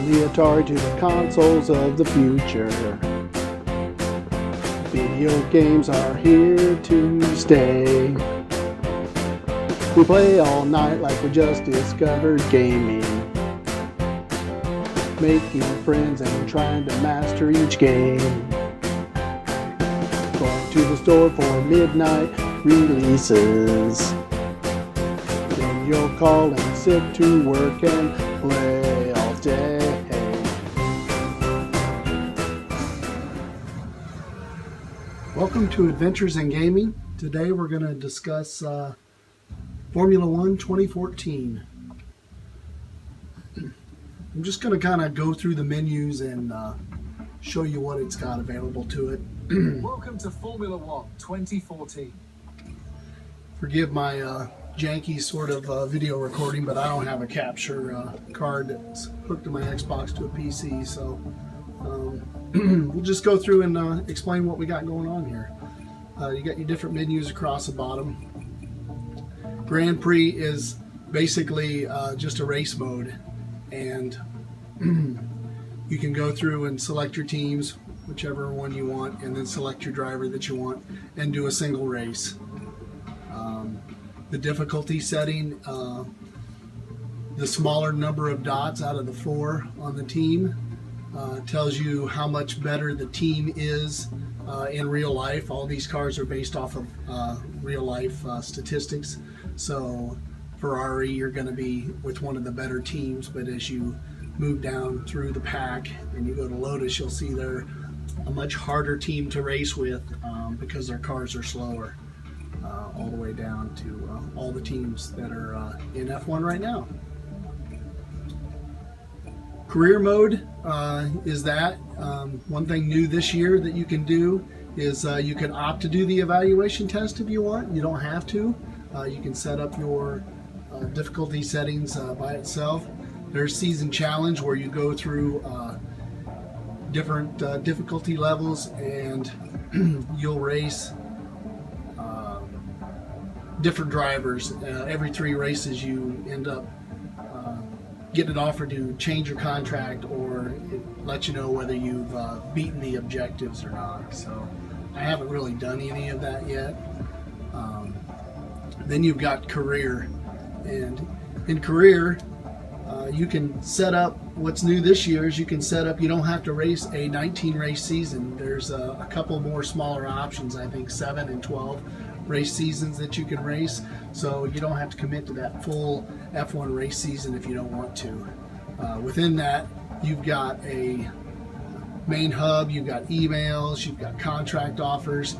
From the Atari to the consoles of the future, video games are here to stay. We play all night like we just discovered gaming, making friends and trying to master each game. Going to the store for midnight releases. Then you'll call and sit to work and play all day. Welcome to Adventures in Gaming. Today we're going to discuss Formula 1 2014. I'm just going to kind of go through the menus and show you what it's got available to it. Welcome to Formula 1 2014. Forgive my janky sort of video recording, but I don't have a capture card that's hooked to my Xbox to a PC, so we'll just go through and explain what we got going on here. You got your different menus across the bottom. Grand Prix is basically just a race mode, and you can go through and select your teams, whichever one you want, and then select your driver that you want and do a single race. The difficulty setting, the smaller number of dots out of the 4 on the team tells you how much better the team is in real life. All these cars are based off of real life statistics. So Ferrari, you're going to be with one of the better teams, but as you move down through the pack and you go to Lotus, you'll see they're a much harder team to race with because their cars are slower, all the way down to all the teams that are in F1 right now. Career mode is that. One thing new this year that you can do is you can opt to do the evaluation test if you want. You don't have to. You can set up your difficulty settings by itself. There's Season Challenge, where you go through different difficulty levels and you'll race different drivers. Every 3 races you end up getting an offer to change your contract, or it lets you know whether you've beaten the objectives or not. So I haven't really done any of that yet. Then you've got Career, and in Career you can set up, what's new this year is you can set up, you don't have to race a 19 race season. There's a couple more smaller options, I think 7 and 12 race seasons that you can race, so you don't have to commit to that full F1 race season if you don't want to. Within that, you've got a main hub, you've got emails, you've got contract offers,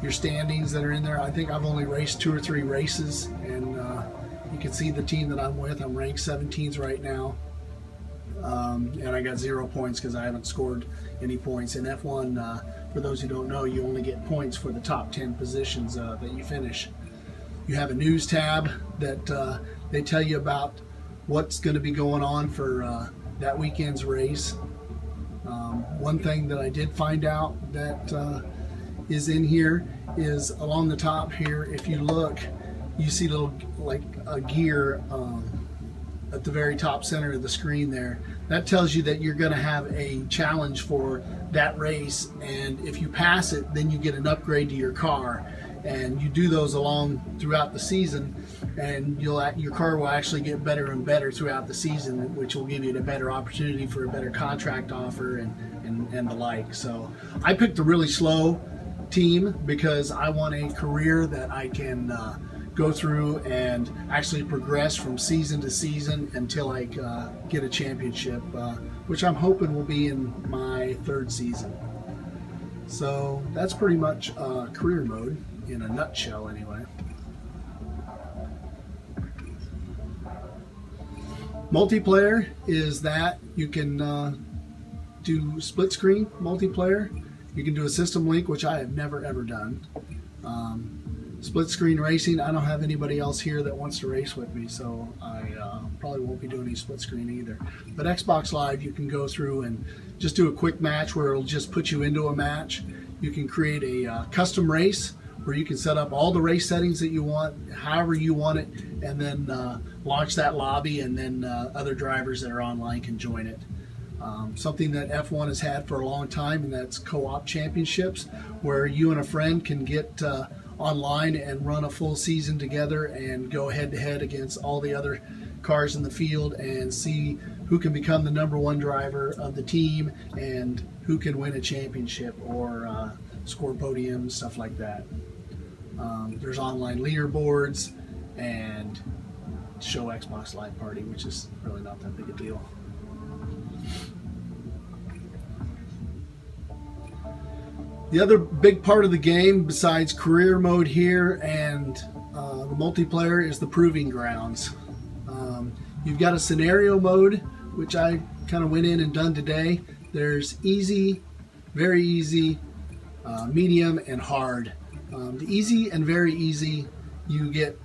your standings that are in there. I think I've only raced 2 or 3 races, and you can see the team that I'm with. I'm ranked 17th right now, and I got 0 points because I haven't scored any points. In F1, for those who don't know, you only get points for the top 10 positions that you finish. You have a news tab that they tell you about what's going to be going on for that weekend's race. One thing that I did find out that is in here is along the top here, if you look, you see little, like a gear at the very top center of the screen there. That tells you that you're going to have a challenge for that race, and if you pass it, then you get an upgrade to your car. And you do those along throughout the season, and your car will actually get better and better throughout the season, which will give you a better opportunity for a better contract offer and the like. So I picked a really slow team because I want a career that I can go through and actually progress from season to season until I get a championship, which I'm hoping will be in my 3rd season. So that's pretty much career mode in a nutshell anyway. Multiplayer is that you can do split screen multiplayer. You can do a system link, which I have never ever done. Split screen racing, I don't have anybody else here that wants to race with me, so I probably won't be doing any split screen either. But Xbox Live, you can go through and just do a quick match where it'll just put you into a match. You can create a custom race where you can set up all the race settings that you want, however you want it, and then launch that lobby, and then other drivers that are online can join it. Something that F1 has had for a long time, and that's co-op championships, where you and a friend can get online and run a full season together and go head-to-head against all the other cars in the field and see who can become the #1 driver of the team and who can win a championship or score podiums, stuff like that. There's online leaderboards and show Xbox Live Party, which is really not that big a deal. The other big part of the game, besides career mode here and the multiplayer, is the proving grounds. You've got a scenario mode, which I kind of went in and done today. There's easy, very easy, medium, and hard. The easy and very easy, you get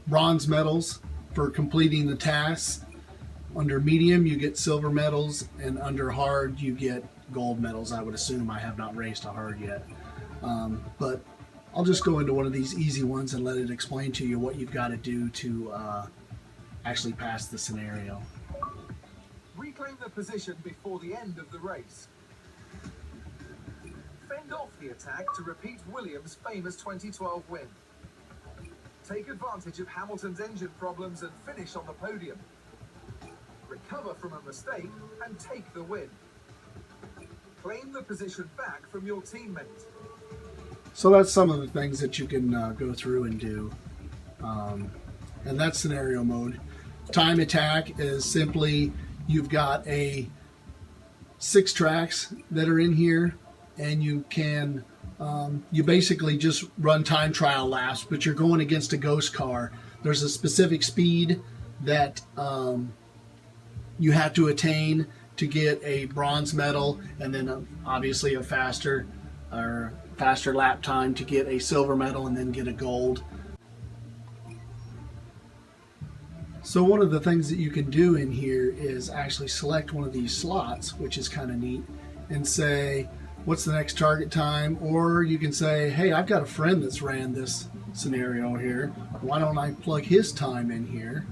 bronze medals for completing the tasks. Under medium, you get silver medals, and under hard, you get gold medals. I would assume. I have not raced a hard yet, but I'll just go into one of these easy ones and let it explain to you what you've got to do to actually pass the scenario. Reclaim the position before the end of the race. Fend off the attack to repeat Williams' famous 2012 win. Take advantage of Hamilton's engine problems and finish on the podium. Recover from a mistake and take the win. Claim the position back from your teammate. So that's some of the things that you can go through and do. And that's scenario mode. Time attack is simply, you've got 6 tracks that are in here, and you can you basically just run time trial laps, but you're going against a ghost car. There's a specific speed that you have to attain to get a bronze medal, and then obviously a faster lap time to get a silver medal, and then get a gold. So one of the things that you can do in here is actually select one of these slots, which is kind of neat, and say, what's the next target time? Or you can say, hey, I've got a friend that's ran this scenario here. Why don't I plug his time in here?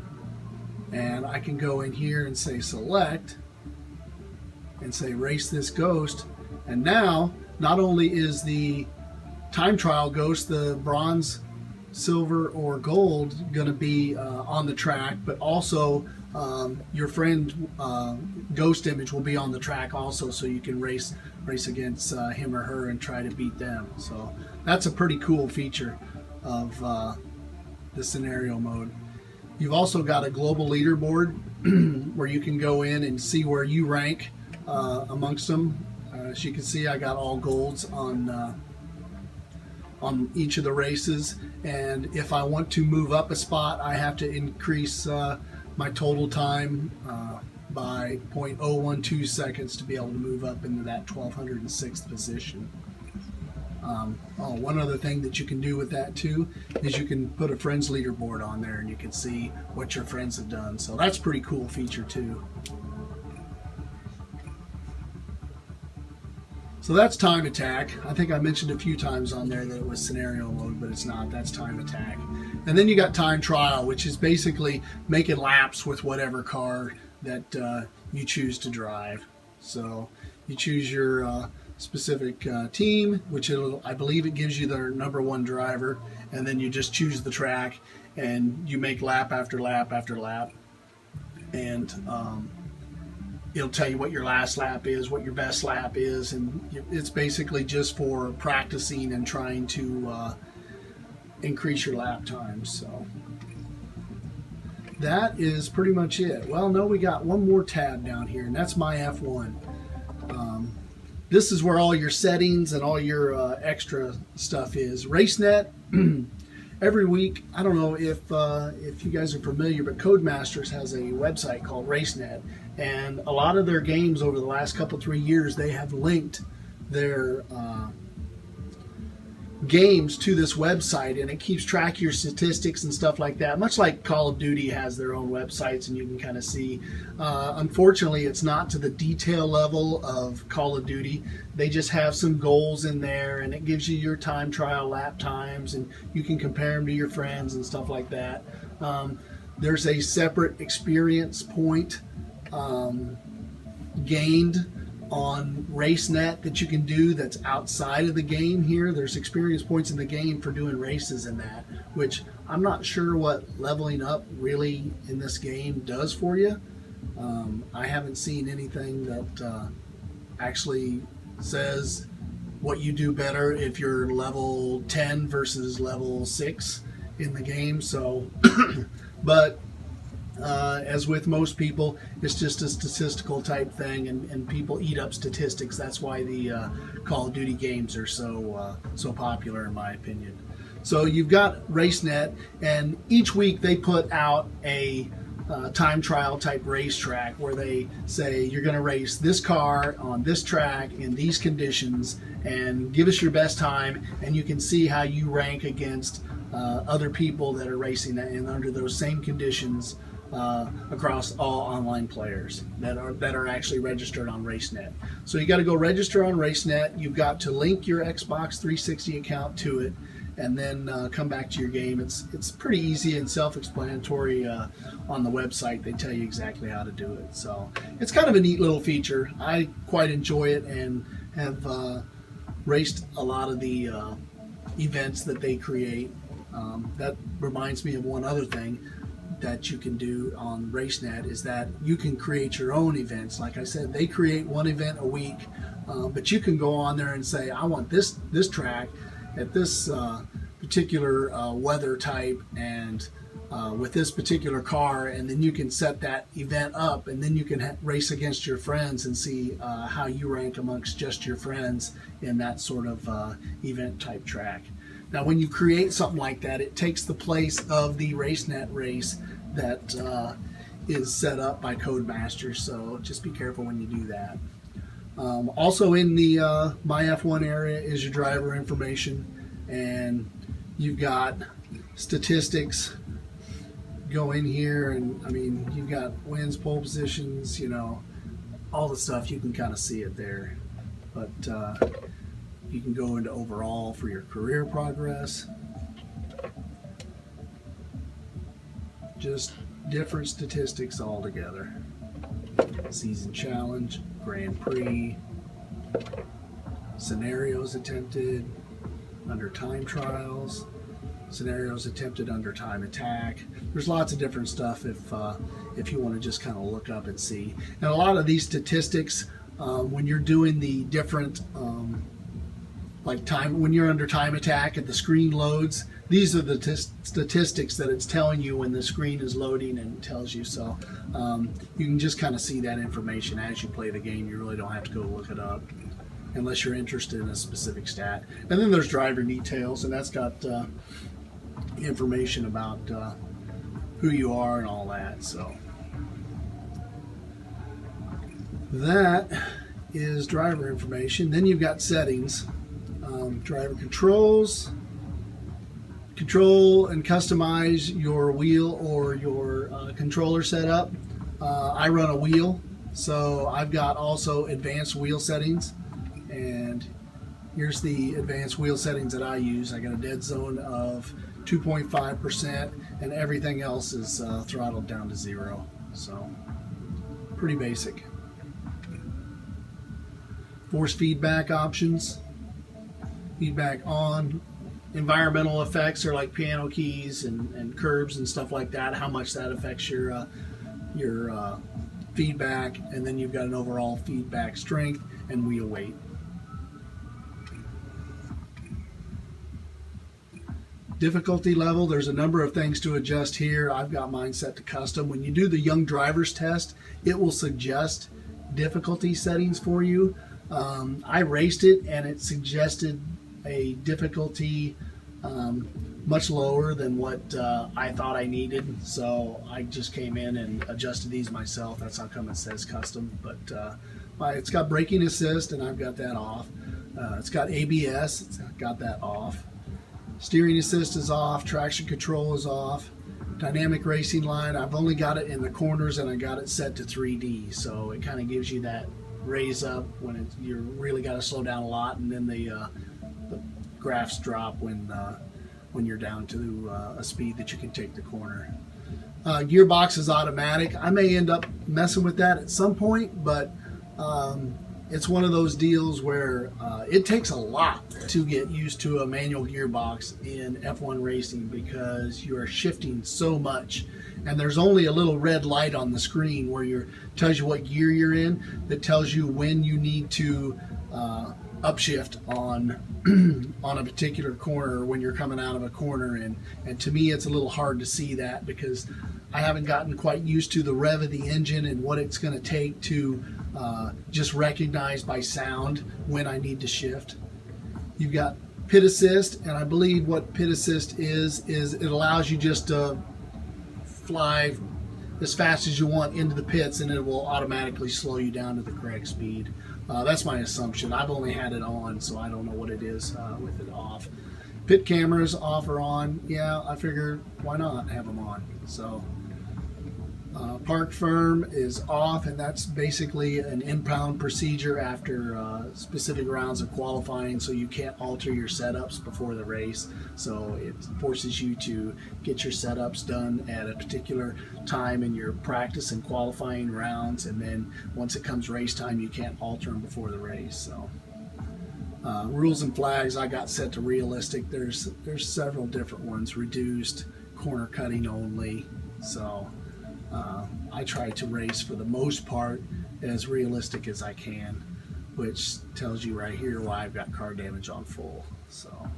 And I can go in here and say select, and say race this ghost. And now, not only is the time trial ghost, the bronze, silver, or gold, going to be on the track, but also your friend ghost image will be on the track also, so you can race against him or her and try to beat them. So that's a pretty cool feature of the scenario mode. You've also got a global leaderboard where you can go in and see where you rank amongst them. As you can see, I got all golds on each of the races, and if I want to move up a spot, I have to increase my total time by 0.012 seconds to be able to move up into that 1206th position. One other thing that you can do with that too is you can put a friends leaderboard on there, and you can see what your friends have done. So that's a pretty cool feature too. So that's time attack. I think I mentioned a few times on there that it was scenario mode, but it's not. That's time attack. And then you got time trial, which is basically making laps with whatever car that you choose to drive. So you choose your specific team, which I believe it gives you their #1 driver, and then you just choose the track, and you make lap after lap after lap, and it'll tell you what your last lap is, what your best lap is, and it's basically just for practicing and trying to increase your lap times. So that is pretty much it. Well, no, we got one more tab down here, and that's my F1. This is where all your settings and all your extra stuff is. RaceNet, every week, I don't know if you guys are familiar, but Codemasters has a website called RaceNet, and a lot of their games over the last 3 years, they have linked their games to this website, and it keeps track of your statistics and stuff like that, much like Call of Duty has their own websites, and you can kind of see. Unfortunately, it's not to the detail level of Call of Duty. They just have some goals in there, and it gives you your time trial lap times, and you can compare them to your friends and stuff like that. There's a separate experience point gained on RaceNet that you can do that's outside of the game here. There's experience points in the game for doing races and that, which I'm not sure what leveling up really in this game does for you. I haven't seen anything that actually says what you do better if you're level 10 versus level 6 in the game. So, but as with most people, it's just a statistical type thing, and people eat up statistics. That's why the Call of Duty games are so popular, in my opinion. So you've got RaceNet, and each week they put out a time trial type racetrack where they say you're going to race this car on this track in these conditions, and give us your best time, and you can see how you rank against other people that are racing that and under those same conditions. Across all online players that are actually registered on RaceNet. So you got to go register on RaceNet. You've got to link your Xbox 360 account to it, and then come back to your game. It's pretty easy and self-explanatory on the website. They tell you exactly how to do it. So it's kind of a neat little feature. I quite enjoy it and have raced a lot of the events that they create. That reminds me of one other thing that you can do on RaceNet is that you can create your own events. Like I said, they create one event a week, but you can go on there and say, I want this track at this particular weather type and with this particular car, and then you can set that event up, and then you can race against your friends and see how you rank amongst just your friends in that sort of event type track. Now, when you create something like that, it takes the place of the RaceNet race that is set up by Codemasters, so just be careful when you do that. Also in the My F1 area is your driver information, and you've got statistics. Go in here, and I mean, you've got wins, pole positions, you know, all the stuff. You can kind of see it there, but you can go into overall for your career progress. Just different statistics altogether. Season challenge, Grand Prix, scenarios attempted under time trials, scenarios attempted under time attack. There's lots of different stuff if you want to just kind of look up and see. And a lot of these statistics, when you're doing the different like time, when you're under time attack and the screen loads, these are the statistics that it's telling you when the screen is loading and it tells you. So you can just kind of see that information as you play the game. You really don't have to go look it up unless you're interested in a specific stat. And then there's driver details, and that's got information about who you are and all that. So that is driver information. Then you've got settings. Driver controls, control and customize your wheel or your controller setup. I run a wheel, so I've got also advanced wheel settings, and here's the advanced wheel settings that I use. I got a dead zone of 2.5%, and everything else is throttled down to 0, so pretty basic. Force feedback options. Feedback on. Environmental effects are like piano keys and curbs and stuff like that, how much that affects your feedback. And then you've got an overall feedback strength and wheel weight. Difficulty level, there's a number of things to adjust here. I've got mine set to custom. When you do the Young Drivers test, it will suggest difficulty settings for you. I raced it and it suggested a difficulty much lower than what I thought I needed, so I just came in and adjusted these myself. That's how come it says custom. But it's got braking assist, and I've got that off. It's got ABS, it's got that off. Steering assist is off, traction control is off. Dynamic racing line, I've only got it in the corners and I got it set to 3D, so it kind of gives you that raise up when you really got to slow down a lot, and then the graphs drop when you're down to a speed that you can take the corner. Gearbox is automatic. I may end up messing with that at some point, but it's one of those deals where it takes a lot to get used to a manual gearbox in F1 racing, because you are shifting so much, and there's only a little red light on the screen where tells you what gear you're in, that tells you when you need to upshift on on a particular corner, when you're coming out of a corner, and to me it's a little hard to see that, because I haven't gotten quite used to the rev of the engine and what it's going to take to just recognize by sound when I need to shift. You've got pit assist, and I believe what pit assist is it allows you just to fly as fast as you want into the pits, and it will automatically slow you down to the correct speed. That's my assumption. I've only had it on, so I don't know what it is with it off. Pit cameras off or on. Yeah, I figured why not have them on. So park firm is off, and that's basically an impound procedure after specific rounds of qualifying, so you can't alter your setups before the race. So it forces you to get your setups done at a particular time in your practice and qualifying rounds, and then once it comes race time, you can't alter them before the race. So rules and flags, I got set to realistic. There's several different ones. Reduced, corner cutting only. So I try to race for the most part as realistic as I can, which tells you right here why I've got car damage on full. So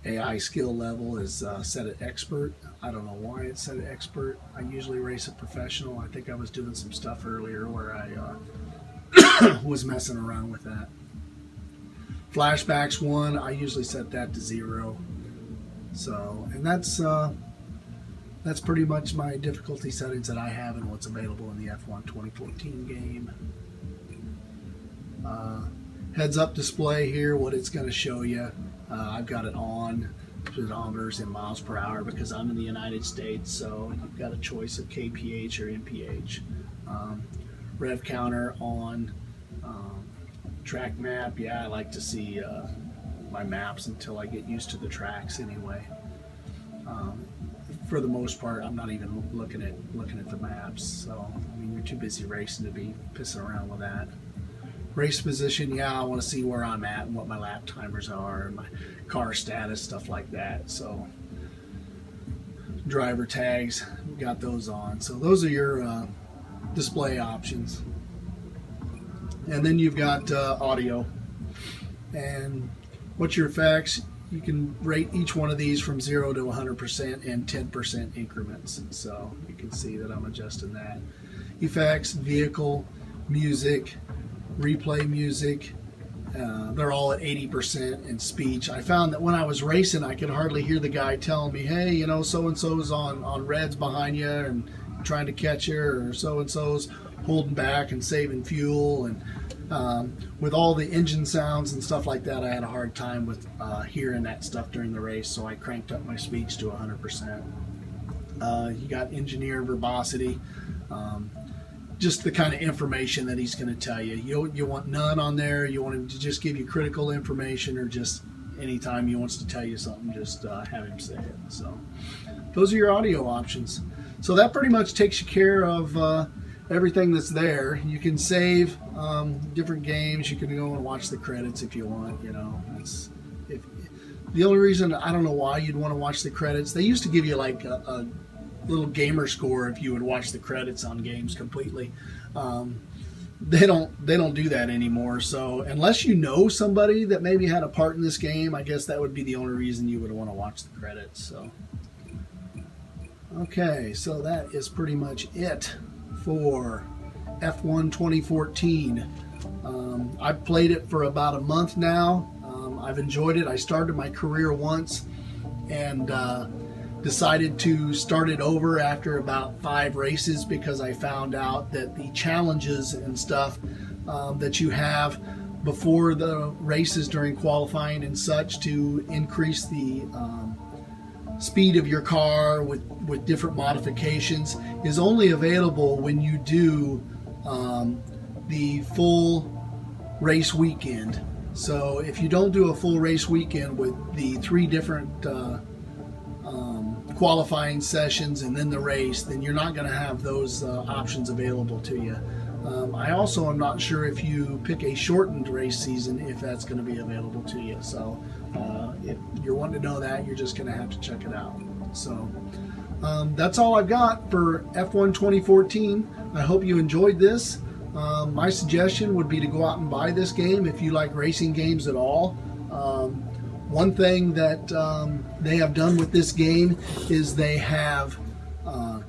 AI skill level is set at expert. I don't know why it's set at expert. I usually race at professional. I think I was doing some stuff earlier where I was messing around with that. Flashbacks 1, I usually set that to 0. So, and that's pretty much my difficulty settings that I have and what's available in the F1 2014 game. Heads up display here, what it's going to show you. I've got it on, speedometers in miles per hour, because I'm in the United States, so you've got a choice of kph or mph. Rev counter on. Track map, yeah, I like to see my maps until I get used to the tracks anyway. For the most part, I'm not even looking at the maps, so I mean, you're too busy racing to be pissing around with that. Race position, yeah, I want to see where I'm at and what my lap timers are and my car status, stuff like that. So driver tags, we got those on. So those are your display options. And then you've got audio. And what's your effects? You can rate each one of these from 0 to 100% in 10% increments. So you can see that I'm adjusting that. Effects, vehicle, music, replay music, they're all at 80%, and speech. I found that when I was racing, I could hardly hear the guy telling me, hey, you know, so-and-so's on reds behind you and trying to catch you, or so-and-so's holding back and saving fuel. And with all the engine sounds and stuff like that, I had a hard time with hearing that stuff during the race, so I cranked up my speech to 100%. You got engineer verbosity, just the kind of information that he's going to tell you. You want none on there. You want him to just give you critical information, or just anytime he wants to tell you something, just have him say it. So those are your audio options. So that pretty much takes you care of everything that's there. You can save different games. You can go and watch the credits if you want. You know, the only reason, I don't know why you'd want to watch the credits. They used to give you like a little gamer score if you would watch the credits on games completely. They don't do that anymore. So unless you know somebody that maybe had a part in this game, I guess that would be the only reason you would want to watch the credits. So okay, so that is pretty much it for F1 2014. I've played it for about a month now. I've enjoyed it. I started my career once and decided to start it over after about 5 races, because I found out that the challenges and stuff that you have before the races during qualifying and such to increase the speed of your car with different modifications is only available when you do the full race weekend. So if you don't do a full race weekend with the 3 different qualifying sessions and then the race, then you're not going to have those options available to you. I also am not sure if you pick a shortened race season if that's going to be available to you. So if you're wanting to know that, you're just going to have to check it out. So that's all I've got for F1 2014. I hope you enjoyed this. My suggestion would be to go out and buy this game if you like racing games at all. One thing that they have done with this game is they have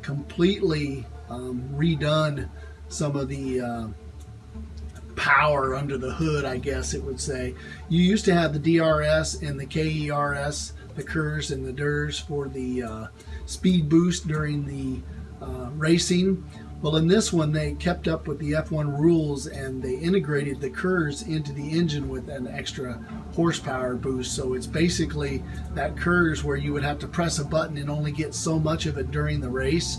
completely redone some of the power under the hood, I guess it would say. You used to have the DRS and the KERS, the KERS and the DERS for the speed boost during the racing. Well, in this one, they kept up with the F1 rules and they integrated the KERS into the engine with an extra horsepower boost. So it's basically that KERS where you would have to press a button and only get so much of it during the race.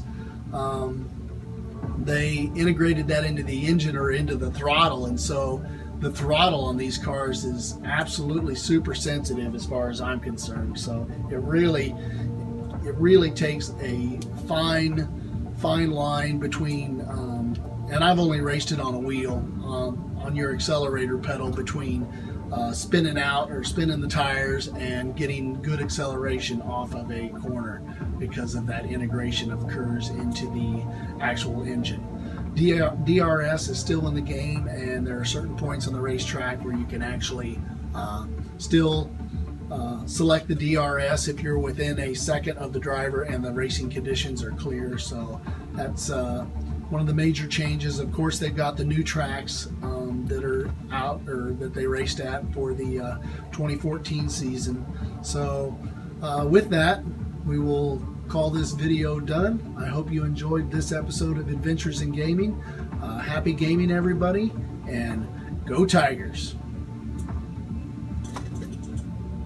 They integrated that into the engine or into the throttle, and so the throttle on these cars is absolutely super sensitive as far as I'm concerned. So it really takes a fine line between, and I've only raced it on a wheel, on your accelerator pedal, between spinning out or spinning the tires and getting good acceleration off of a corner because of that integration of KERS into the actual engine. DRS is still in the game, and there are certain points on the racetrack where you can actually still select the DRS if you're within a second of the driver and the racing conditions are clear. So that's one of the major changes. Of course, they've got the new tracks that are out, or that they raced at for the 2014 season. So with that, we will call this video done. I hope you enjoyed this episode of Adventures in Gaming. Happy gaming, everybody, and go Tigers!